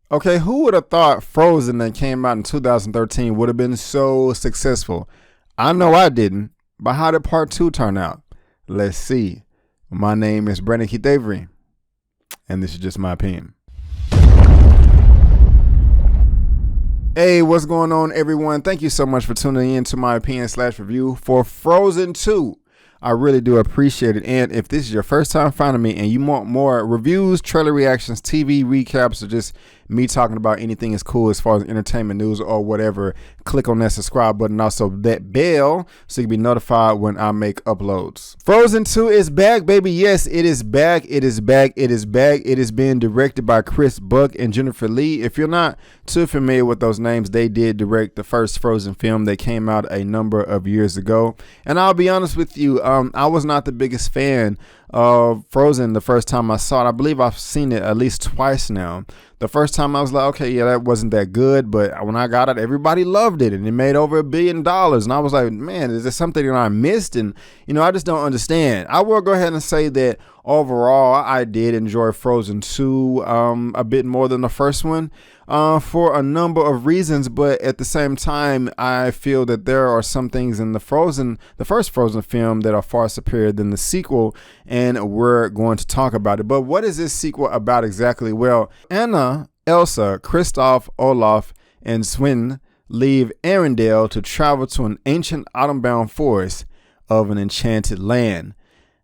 Okay, who would have thought Frozen that came out in 2013 would have been so successful? I know I didn't, but how did part two turn out? Let's see. My name is Brandon Keith Avery, and this is just my opinion. Hey, what's going on, everyone? Thank you so much for tuning in to my opinion/review for Frozen 2. I really do appreciate it. And if this is your first time finding me and you want more reviews, trailer reactions, TV recaps, or just me talking about anything is cool as far as entertainment news or whatever, click on that subscribe button. Also that bell so you can be notified when I make uploads. Frozen 2 is back, baby. Yes, it is back. It is back. It is back. It is being directed by Chris Buck and Jennifer Lee. If you're not too familiar with those names, they did direct the first Frozen film that came out a number of years ago. And I'll be honest with you, I was not the biggest fan of Frozen the first time I saw it. I believe I've seen it at least twice now. The first time I was like, okay, yeah, that wasn't that good. But when I got it, everybody loved it and it made over $1 billion. And I was like, man, is there something that I missed? And, I just don't understand. I will go ahead and say that overall, I did enjoy Frozen 2 a bit more than the first one for a number of reasons. But at the same time, I feel that there are some things in the first Frozen film that are far superior than the sequel. And we're going to talk about it. But what is this sequel about exactly? Well, Anna, Elsa, Kristoff, Olaf, and Sven leave Arendelle to travel to an ancient autumn-bound forest of an enchanted land.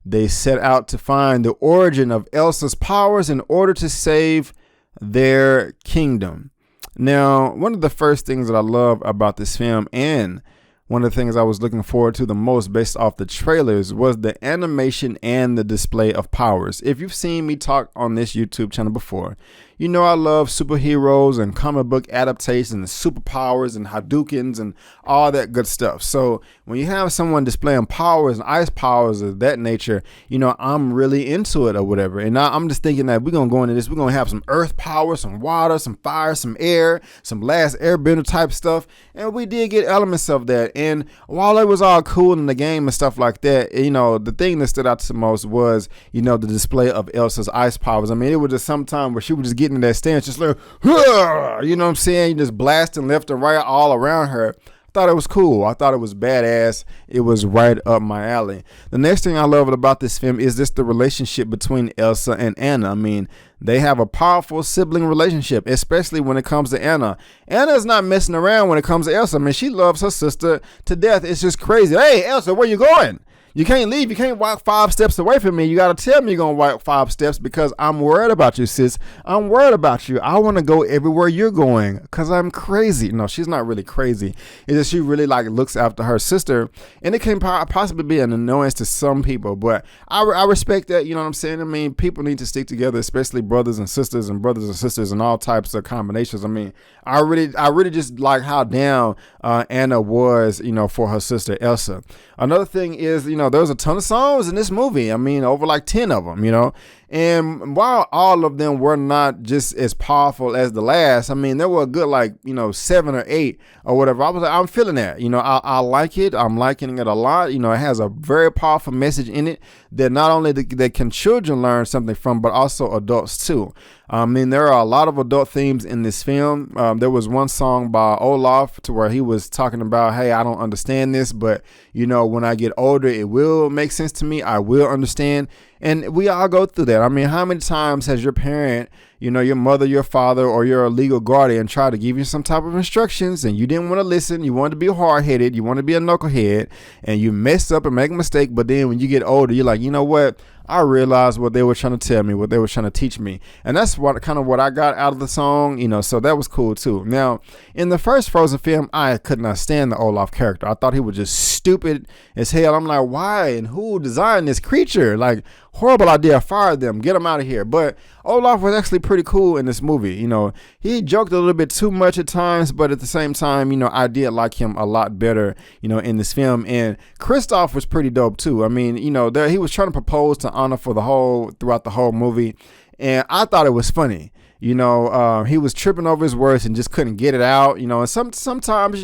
They set out to find the origin of Elsa's powers in order to save their kingdom. Now, one of the first things that I love about this film, and one of the things I was looking forward to the most based off the trailers, was the animation and the display of powers. If you've seen me talk on this YouTube channel before, you know I love superheroes and comic book adaptations and superpowers and Hadoukens and all that good stuff. So when you have someone displaying powers and ice powers of that nature, I'm really into it or whatever. And I'm just thinking that we're going to go into this. We're going to have some earth power, some water, some fire, some air, some Last Airbender type stuff. And we did get elements of that. And while it was all cool in the game and stuff like that, the thing that stood out the most was, the display of Elsa's ice powers. I mean, it was just some time where she would just get in that stance, just like, you know what I'm saying? You just blasting left and right all around her. I thought it was cool. I thought it was badass. It was right up my alley. The next thing I love about this film is just the relationship between Elsa and Anna. I mean, they have a powerful sibling relationship, especially when it comes to Anna. Anna's not messing around when it comes to Elsa. I mean, she loves her sister to death. It's just crazy. Hey, Elsa, where you going? You can't leave. You can't walk 5 steps away from me. You got to tell me you're going to walk 5 steps because I'm worried about you, sis. I'm worried about you. I want to go everywhere you're going because I'm crazy. No, she's not really crazy. It's just she really looks after her sister. And it can possibly be an annoyance to some people. But I respect that. You know what I'm saying? I mean, people need to stick together, especially brothers and sisters and all types of combinations. I mean, I really just like how down Anna was, for her sister Elsa. Another thing is, there's a ton of songs in this movie. I mean, over 10 of them, And while all of them were not just as powerful as the last, I mean, there were a good 7 or 8 or whatever. I'm feeling that. I like it. I'm liking it a lot. It has a very powerful message in it that not only that can children learn something from, but also adults too. I mean, there are a lot of adult themes in this film. There was one song by Olaf to where he was talking about, hey, I don't understand this, but when I get older, it will make sense to me. I will understand. And we all go through that. I mean, how many times has your parent, your mother, your father, or your legal guardian tried to give you some type of instructions and you didn't want to listen? You wanted to be hard-headed. You want to be a knucklehead and you mess up and make a mistake. But then when you get older, you're like, you know what? I realized what they were trying to tell me, what they were trying to teach me. And that's what I got out of the song, so that was cool too. Now, in the first Frozen film, I could not stand the Olaf character. I thought he was just stupid as hell. I'm like, why and who designed this creature? Horrible idea. Fire them. Get them out of here. But Olaf was actually pretty cool in this movie. He joked a little bit too much at times, but at the same time, I did like him a lot better, in this film. And Kristoff was pretty dope too. I mean, he was trying to propose to Anna throughout the whole movie. And I thought it was funny. He was tripping over his words and just couldn't get it out, and sometimes,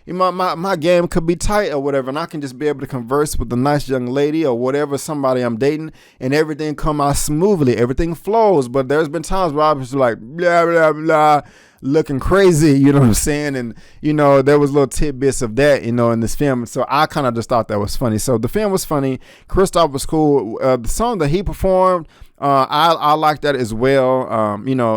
my game could be tight or whatever, and I can just be able to converse with a nice young lady or whatever, somebody I'm dating, and everything come out smoothly, everything flows. But there's been times where I was like, blah, blah, blah, looking crazy, you know what I'm saying? And, there was little tidbits of that, in this film. So I kind of just thought that was funny. So the film was funny. Kristoff was cool. The song that he performed, I like that as well.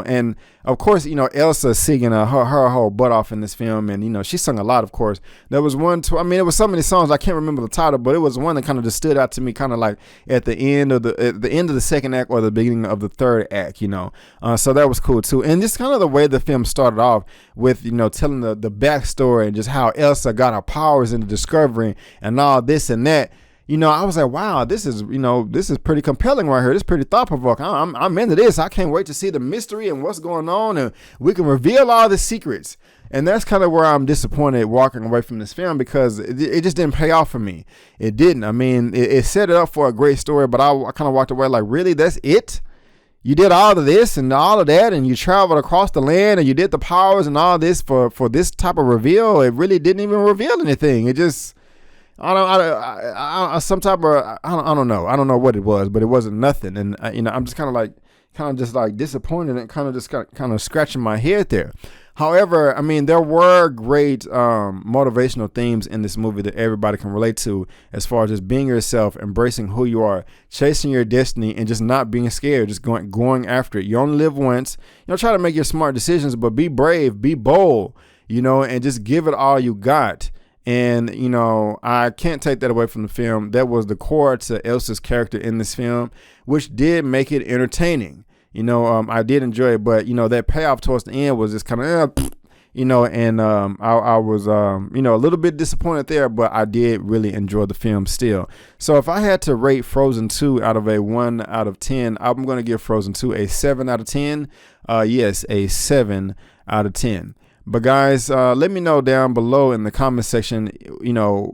And of course, Elsa singing her whole butt off in this film. And, she sung a lot, of course. There was it was so many songs, I can't remember the title, but it was one that kind of just stood out to me, kind of like at the end of the second act or the beginning of the third act, so that was cool too. And just kind of the way the film started off with, telling the backstory and just how Elsa got her powers in the discovery and all this and that. I was like, wow, this is pretty compelling right here. This is pretty thought provoking. I'm into this. I can't wait to see the mystery and what's going on, and we can reveal all the secrets. And that's kind of where I'm disappointed walking away from this film, because it just didn't pay off for me. It didn't. I mean, it set it up for a great story, but I kind of walked away like, really, that's it? You did all of this and all of that, and you traveled across the land, and you did the powers and all this for this type of reveal. It really didn't even reveal anything. It just, I don't know. I don't know what it was, but it wasn't nothing. And I'm just kind of disappointed and kind of scratching my head there. However, I mean, there were great motivational themes in this movie that everybody can relate to, as far as just being yourself, embracing who you are, chasing your destiny, and just not being scared, just going after it. You only live once. Try to make your smart decisions, but be brave, be bold, and just give it all you got. And, I can't take that away from the film. That was the core to Elsa's character in this film, which did make it entertaining. I did enjoy it, but, that payoff towards the end was just kind of, and I was, a little bit disappointed there, but I did really enjoy the film still. So if I had to rate Frozen 2 out of a 1 out of 10, I'm going to give Frozen 2 a 7 out of 10. Yes, a 7 out of 10. But guys, let me know down below in the comment section,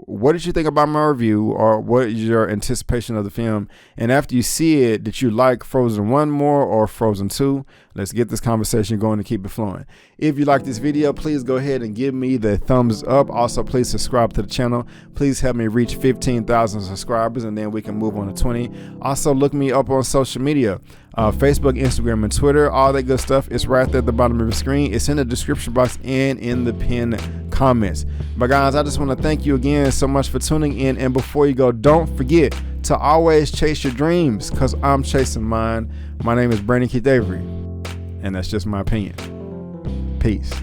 what did you think about my review, or what is your anticipation of the film? And after you see it, did you like Frozen 1 more or Frozen 2? Let's get this conversation going and keep it flowing. If you like this video, please go ahead and give me the thumbs up. Also, please subscribe to the channel. Please help me reach 15,000 subscribers, and then we can move on to 20. Also, look me up on social media. Facebook, Instagram, and Twitter, all that good stuff is right there at the bottom of your screen. It's in the description box and in the pinned comments. But guys, I just want to thank you again so much for tuning in. And before you go, don't forget to always chase your dreams, because I'm chasing mine. My name is Brandon Keith Avery, and that's just my opinion. Peace.